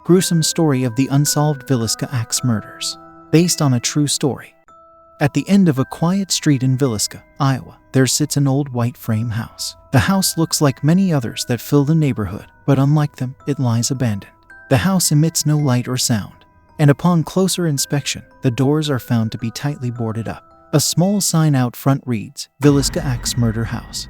Gruesome story of the unsolved Villisca axe murders. Based on a true story. At the end of a quiet street in Villisca, Iowa, there sits an old white frame house. The house looks like many others that fill the neighborhood, but unlike them, it lies abandoned. The house emits no light or sound, and upon closer inspection, the doors are found to be tightly boarded up. A small sign out front reads, Villisca Axe Murder House.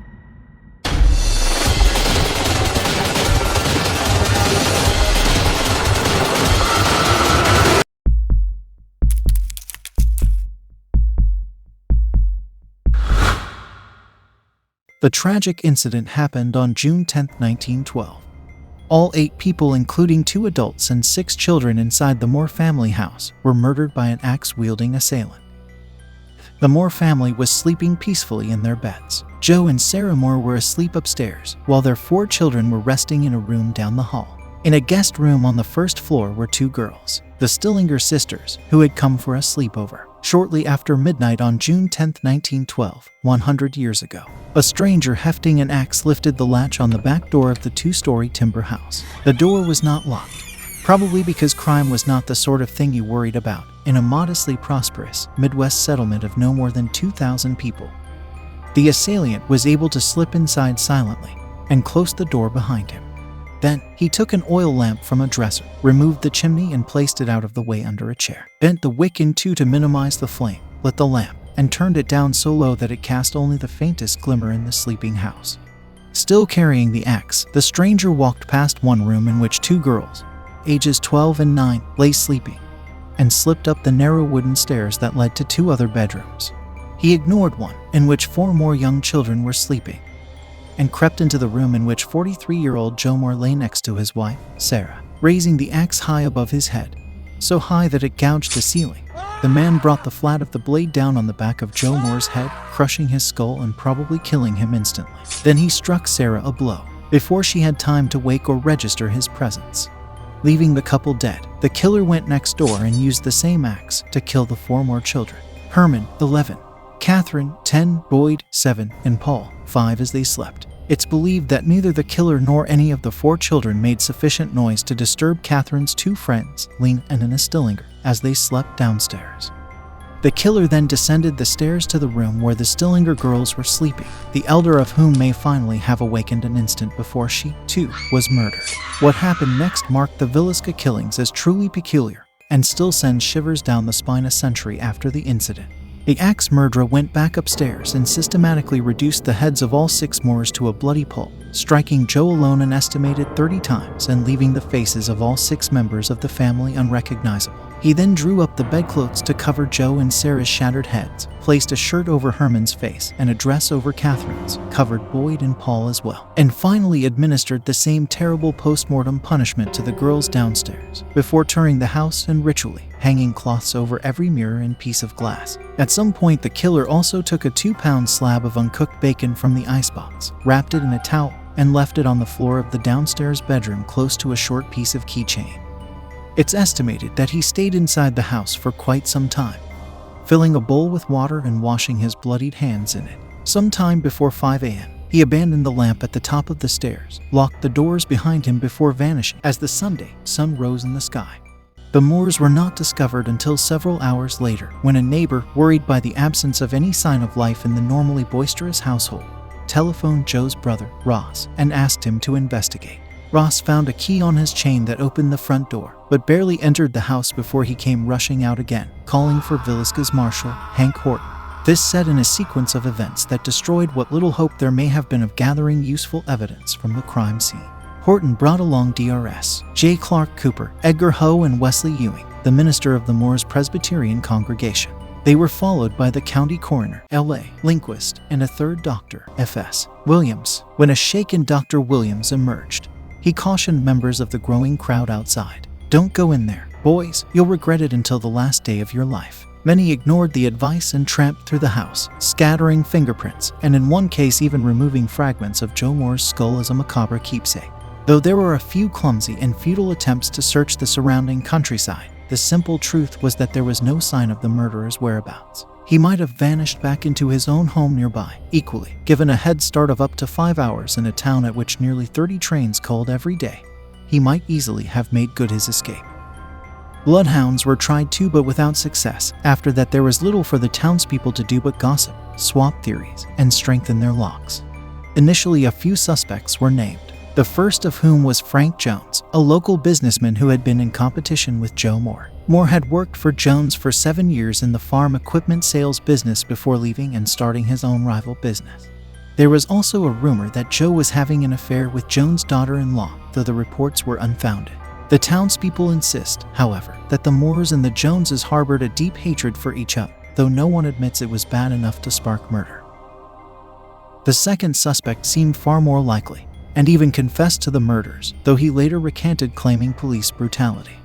The tragic incident happened on June 10, 1912. All 8 people, including 2 adults and 6 children inside the Moore family house, were murdered by an axe-wielding assailant. The Moore family was sleeping peacefully in their beds. Joe and Sarah Moore were asleep upstairs, while their 4 children were resting in a room down the hall. In a guest room on the first floor were 2 girls, the Stillinger sisters, who had come for a sleepover. Shortly after midnight on June 10, 1912, 100 years ago, a stranger hefting an axe lifted the latch on the back door of the 2-story timber house. The door was not locked, probably because crime was not the sort of thing you worried about in a modestly prosperous Midwest settlement of no more than 2,000 people. The assailant was able to slip inside silently and close the door behind him. Then, he took an oil lamp from a dresser, removed the chimney and placed it out of the way under a chair, bent the wick in 2 to minimize the flame, lit the lamp, and turned it down so low that it cast only the faintest glimmer in the sleeping house. Still carrying the axe, the stranger walked past one room in which 2 girls, ages 12 and 9, lay sleeping, and slipped up the narrow wooden stairs that led to 2 other bedrooms. He ignored one, in which 4 more young children were sleeping, and crept into the room in which 43-year-old Joe Moore lay next to his wife, Sarah, raising the axe high above his head, so high that it gouged the ceiling. The man brought the flat of the blade down on the back of Joe Moore's head, crushing his skull and probably killing him instantly. Then he struck Sarah a blow, before she had time to wake or register his presence. Leaving the couple dead, the killer went next door and used the same axe to kill the 4 more children. Herman, 11, Catherine, 10, Boyd, 7, and Paul, 5 as they slept. It's believed that neither the killer nor any of the 4 children made sufficient noise to disturb Catherine's 2 friends, Lena and Anna Stillinger, as they slept downstairs. The killer then descended the stairs to the room where the Stillinger girls were sleeping, the elder of whom may finally have awakened an instant before she, too, was murdered. What happened next marked the Villisca killings as truly peculiar, and still sends shivers down the spine a century after the incident. The axe murderer went back upstairs and systematically reduced the heads of all 6 Moors to a bloody pulp, striking Joe alone an estimated 30 times and leaving the faces of all 6 members of the family unrecognizable. He then drew up the bedclothes to cover Joe and Sarah's shattered heads, placed a shirt over Herman's face and a dress over Catherine's, covered Boyd and Paul as well, and finally administered the same terrible post-mortem punishment to the girls downstairs, before turning the house and ritually hanging cloths over every mirror and piece of glass. At some point, the killer also took a 2-pound slab of uncooked bacon from the icebox, wrapped it in a towel, and left it on the floor of the downstairs bedroom close to a short piece of keychain. It's estimated that he stayed inside the house for quite some time, filling a bowl with water and washing his bloodied hands in it. Sometime before 5 a.m., he abandoned the lamp at the top of the stairs, locked the doors behind him before vanishing as the Sunday sun rose in the sky. The Moors were not discovered until several hours later, when a neighbor, worried by the absence of any sign of life in the normally boisterous household, telephoned Joe's brother, Ross, and asked him to investigate. Ross found a key on his chain that opened the front door, but barely entered the house before he came rushing out again, calling for Villisca's marshal, Hank Horton. This set in a sequence of events that destroyed what little hope there may have been of gathering useful evidence from the crime scene. Horton brought along DRS, J. Clark Cooper, Edgar Hoe, and Wesley Ewing, the minister of the Moores Presbyterian congregation. They were followed by the county coroner, L.A. Lindquist, and a 3rd doctor, F.S. Williams. When a shaken Dr. Williams emerged, he cautioned members of the growing crowd outside, "Don't go in there, boys, you'll regret it until the last day of your life." Many ignored the advice and tramped through the house, scattering fingerprints, and in one case even removing fragments of Joe Moore's skull as a macabre keepsake. Though there were a few clumsy and futile attempts to search the surrounding countryside, the simple truth was that there was no sign of the murderer's whereabouts. He might have vanished back into his own home nearby, equally, given a head start of up to 5 hours in a town at which nearly 30 trains called every day. he might easily have made good his escape. Bloodhounds were tried too, but without success. After that, there was little for the townspeople to do but gossip, swap theories, and strengthen their locks. Initially, a few suspects were named, the first of whom was Frank Jones, a local businessman who had been in competition with Joe Moore. Moore had worked for Jones for 7 years in the farm equipment sales business before leaving and starting his own rival business. There was also a rumor that Joe was having an affair with Jones' daughter-in-law, though the reports were unfounded. The townspeople insist, however, that the Moores and the Joneses harbored a deep hatred for each other, though no one admits it was bad enough to spark murder. The second suspect seemed far more likely, and even confessed to the murders, though he later recanted, claiming police brutality.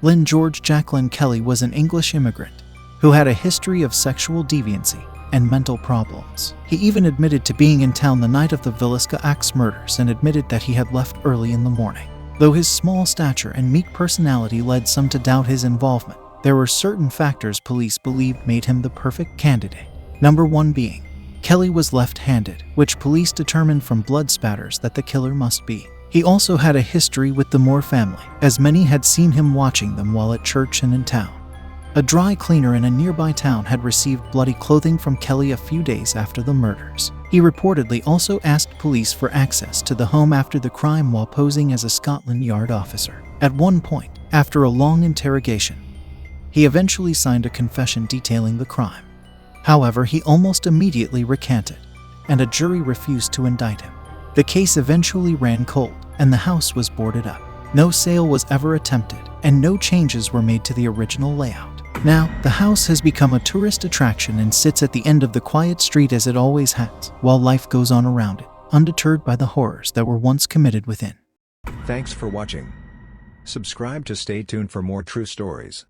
Lynn George Jacqueline Kelly was an English immigrant who had a history of sexual deviancy and mental problems. He even admitted to being in town the night of the Villisca axe murders and admitted that he had left early in the morning. Though his small stature and meek personality led some to doubt his involvement, there were certain factors police believed made him the perfect candidate. Number 1 being, Kelly was left-handed, which police determined from blood spatters that the killer must be. He also had a history with the Moore family, as many had seen him watching them while at church and in town. A dry cleaner in a nearby town had received bloody clothing from Kelly a few days after the murders. He reportedly also asked police for access to the home after the crime while posing as a Scotland Yard officer. At one point, after a long interrogation, he eventually signed a confession detailing the crime. However, he almost immediately recanted, and a jury refused to indict him. The case eventually ran cold, and the house was boarded up. No sale was ever attempted, and no changes were made to the original layout. Now, the house has become a tourist attraction and sits at the end of the quiet street as it always has, while life goes on around it, undeterred by the horrors that were once committed within. Thanks for watching. Subscribe to stay tuned for more true stories.